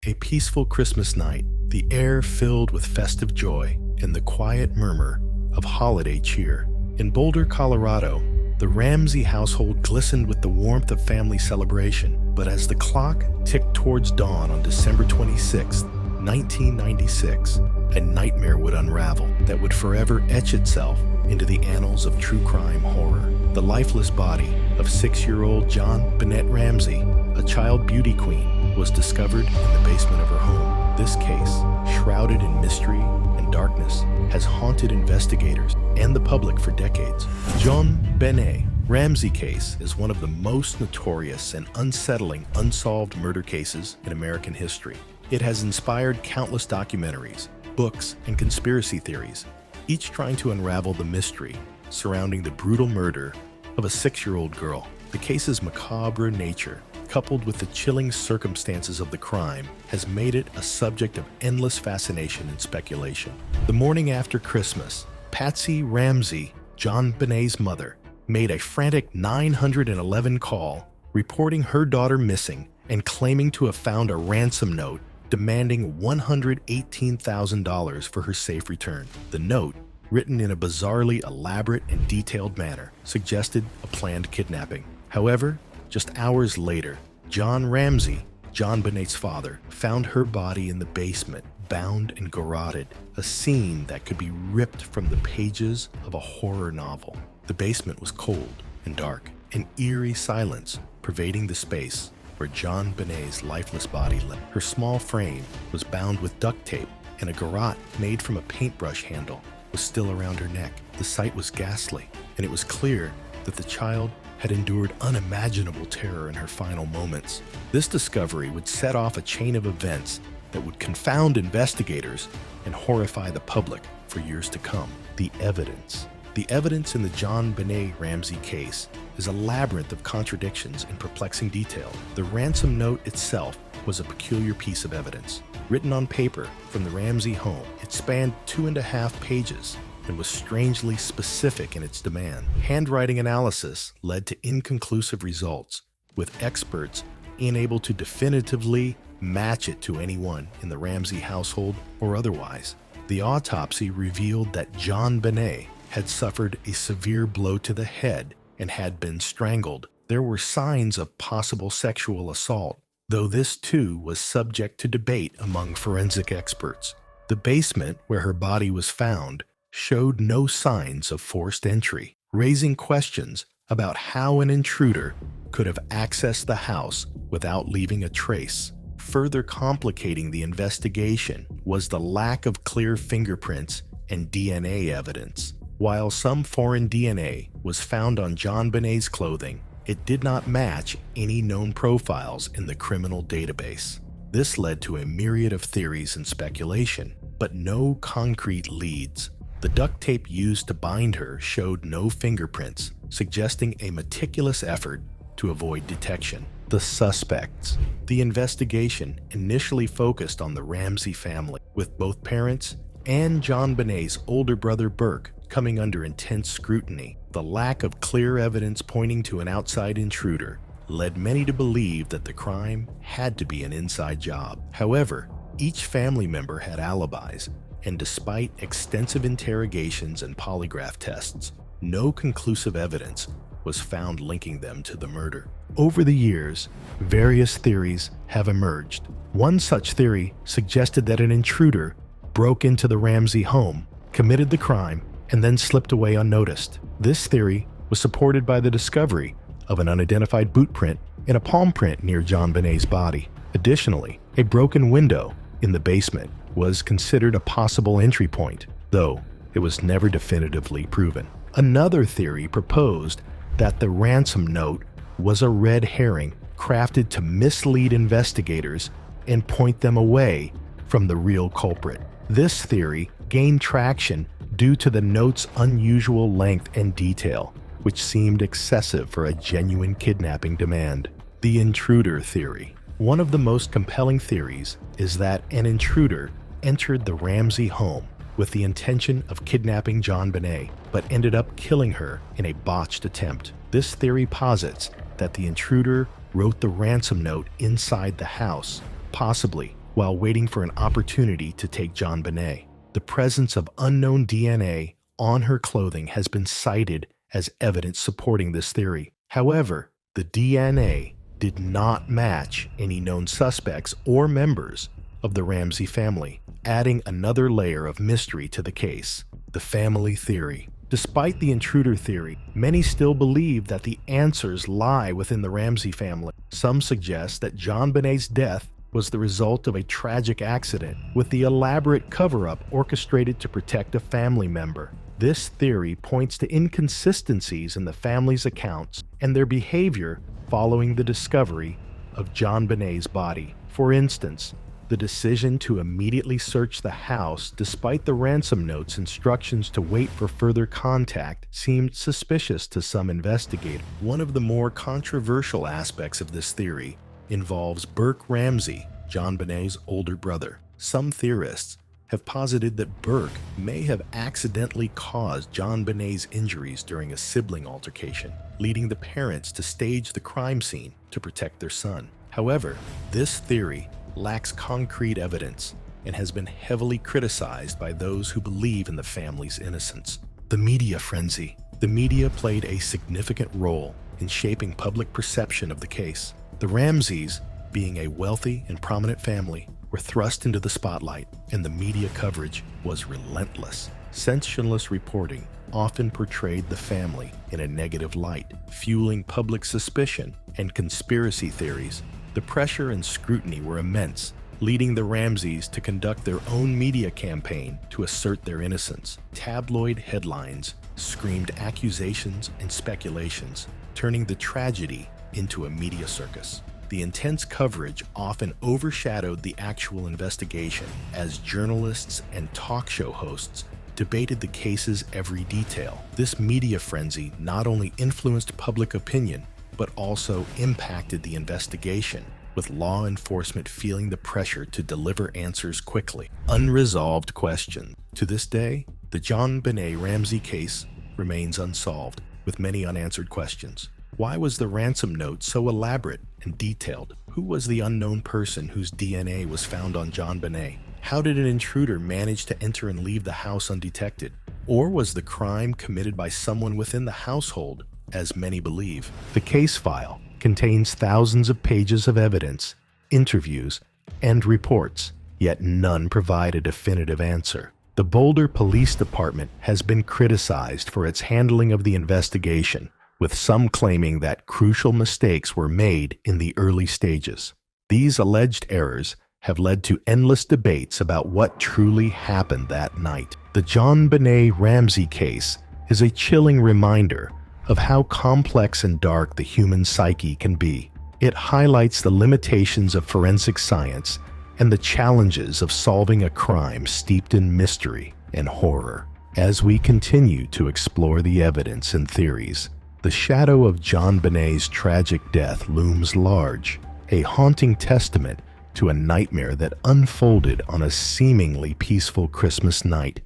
A peaceful Christmas night, the air filled with festive joy and the quiet murmur of holiday cheer. In Boulder, Colorado, the Ramsey household glistened with the warmth of family celebration. But as the clock ticked towards dawn on December 26, 1996, a nightmare would unravel that would forever etch itself into the annals of true crime horror. The lifeless body of 6-year-old JonBenét Ramsey, a child beauty queen, was discovered in the basement of her home. This case, shrouded in mystery and darkness, has haunted investigators and the public for decades. JonBenét Ramsey case is one of the most notorious and unsettling unsolved murder cases in American history. It has inspired countless documentaries, books, and conspiracy theories, each trying to unravel the mystery surrounding the brutal murder of a 6-year-old girl. The case's macabre nature, coupled with the chilling circumstances of the crime, has made it a subject of endless fascination and speculation. The morning after Christmas, Patsy Ramsey, JonBenét's mother, made a frantic 911 call reporting her daughter missing and claiming to have found a ransom note demanding $118,000 for her safe return. The note, written in a bizarrely elaborate and detailed manner, suggested a planned kidnapping. However, just hours later, John Ramsey, JonBenét's father, found her body in the basement, bound and garroted, a scene that could be ripped from the pages of a horror novel. The basement was cold and dark, an eerie silence pervading the space where JonBenét's lifeless body lay. Her small frame was bound with duct tape, and a garrote made from a paintbrush handle was still around her neck. The sight was ghastly, and it was clear that the child had endured unimaginable terror in her final moments. This discovery would set off a chain of events that would confound investigators and horrify the public for years to come. The evidence. The evidence in the JonBenét Ramsey case is a labyrinth of contradictions and perplexing detail. The ransom note itself was a peculiar piece of evidence. Written on paper from the Ramsey home, it spanned 2.5 pages and was strangely specific in its demand. Handwriting analysis led to inconclusive results, with experts unable to definitively match it to anyone in the Ramsey household or otherwise. The autopsy revealed that JonBenét had suffered a severe blow to the head and had been strangled. There were signs of possible sexual assault, though this too was subject to debate among forensic experts. The basement where her body was found showed no signs of forced entry, raising questions about how an intruder could have accessed the house without leaving a trace. Further complicating the investigation was the lack of clear fingerprints and DNA evidence. While some foreign DNA was found on JonBenét's clothing, it did not match any known profiles in the criminal database. This led to a myriad of theories and speculation, but no concrete leads. The duct tape used to bind her showed no fingerprints, suggesting a meticulous effort to avoid detection. The suspects. The investigation initially focused on the Ramsey family, with both parents and JonBenét's older brother Burke coming under intense scrutiny. The lack of clear evidence pointing to an outside intruder led many to believe that the crime had to be an inside job. However, each family member had alibis, and despite extensive interrogations and polygraph tests, no conclusive evidence was found linking them to the murder. Over the years, various theories have emerged. One such theory suggested that an intruder broke into the Ramsey home, committed the crime, and then slipped away unnoticed. This theory was supported by the discovery of an unidentified boot print and a palm print near JonBenét's body. Additionally, a broken window in the basement was considered a possible entry point, though it was never definitively proven. Another theory proposed that the ransom note was a red herring crafted to mislead investigators and point them away from the real culprit. This theory gained traction due to the note's unusual length and detail, which seemed excessive for a genuine kidnapping demand. The intruder theory. One of the most compelling theories is that an intruder entered the Ramsey home with the intention of kidnapping JonBenét, but ended up killing her in a botched attempt. This theory posits that the intruder wrote the ransom note inside the house, possibly while waiting for an opportunity to take JonBenét. The presence of unknown DNA on her clothing has been cited as evidence supporting this theory. However, the DNA did not match any known suspects or members of the Ramsey family, adding another layer of mystery to the case. The family theory. Despite the intruder theory, many still believe that the answers lie within the Ramsey family. Some suggest that JonBenét's death was the result of a tragic accident, with the elaborate cover-up orchestrated to protect a family member. This theory points to inconsistencies in the family's accounts and their behavior following the discovery of JonBenét's body. For instance, the decision to immediately search the house despite the ransom note's instructions to wait for further contact seemed suspicious to some investigators. One of the more controversial aspects of this theory involves Burke Ramsey, JonBenét's older brother. Some theorists have posited that Burke may have accidentally caused JonBenét's injuries during a sibling altercation, leading the parents to stage the crime scene to protect their son. However, this theory lacks concrete evidence and has been heavily criticized by those who believe in the family's innocence. The media frenzy. The media played a significant role in shaping public perception of the case. The Ramseys, being a wealthy and prominent family, were thrust into the spotlight, and the media coverage was relentless. Sensationalist reporting often portrayed the family in a negative light, fueling public suspicion and conspiracy theories. The pressure and scrutiny were immense, leading the Ramseys to conduct their own media campaign to assert their innocence. Tabloid headlines screamed accusations and speculations, turning the tragedy into a media circus. The intense coverage often overshadowed the actual investigation, as journalists and talk show hosts debated the case's every detail. This media frenzy not only influenced public opinion, but also impacted the investigation, with law enforcement feeling the pressure to deliver answers quickly. Unresolved questions. To this day, the JonBenét Ramsey case remains unsolved, with many unanswered questions. Why was the ransom note so elaborate and detailed? Who was the unknown person whose DNA was found on JonBenét? How did an intruder manage to enter and leave the house undetected? Or was the crime committed by someone within the household, as many believe? The case file contains thousands of pages of evidence, interviews, and reports, yet none provide a definitive answer. The Boulder Police Department has been criticized for its handling of the investigation, with some claiming that crucial mistakes were made in the early stages. These alleged errors have led to endless debates about what truly happened that night. The JonBenét Ramsey case is a chilling reminder of how complex and dark the human psyche can be. It highlights the limitations of forensic science and the challenges of solving a crime steeped in mystery and horror. As we continue to explore the evidence and theories, the shadow of JonBenét's tragic death looms large, a haunting testament to a nightmare that unfolded on a seemingly peaceful Christmas night.